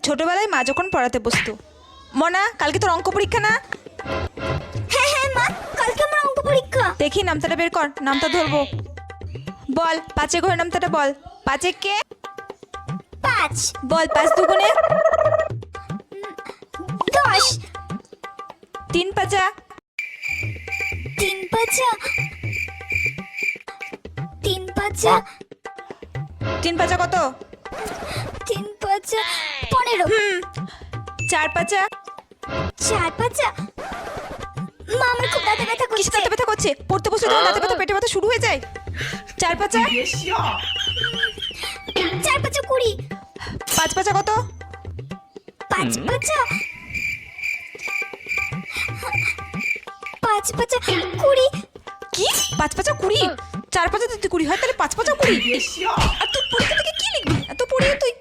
ছোটবেলায় মা যখন পড়াতে বসতো, মনা কালকে তোর অঙ্ক পরীক্ষা না? হ্যাঁ হ্যাঁ মা, কালকে আমার অঙ্ক পরীক্ষা। দেখি নামতাটা বের কর, নামতা ধরবো। বল পাঁচে ঘরের নামতাটা বল। পাঁচে কে? 5 বল 5 দুগুণে 10 3 পাঁচা 3 পাঁচা 3 পাঁচা 3 পাঁচা কত? 3 পাঁচা 15 4 পাঁচা 4 পাঁচা। মা আমার খুব দাঁতে ব্যথা কিসে করছে। দাঁতে ব্যথা করছে? পড়তে বসে তখন দাঁতে ব্যথা পেটে ব্যথা শুরু হয়ে যায়। 4 পাঁচা 4 পাঁচা 20 5 পাঁচা কত? 5 পাঁচা 5 পাঁচা 20। কি 5 পাঁচা 20? 4 পাঁচা যদি 20 হয় তাহলে 5 পাঁচা 20। আর তুই পরীক্ষা থেকে কি লিখবি? এত পড়িয়ে তুই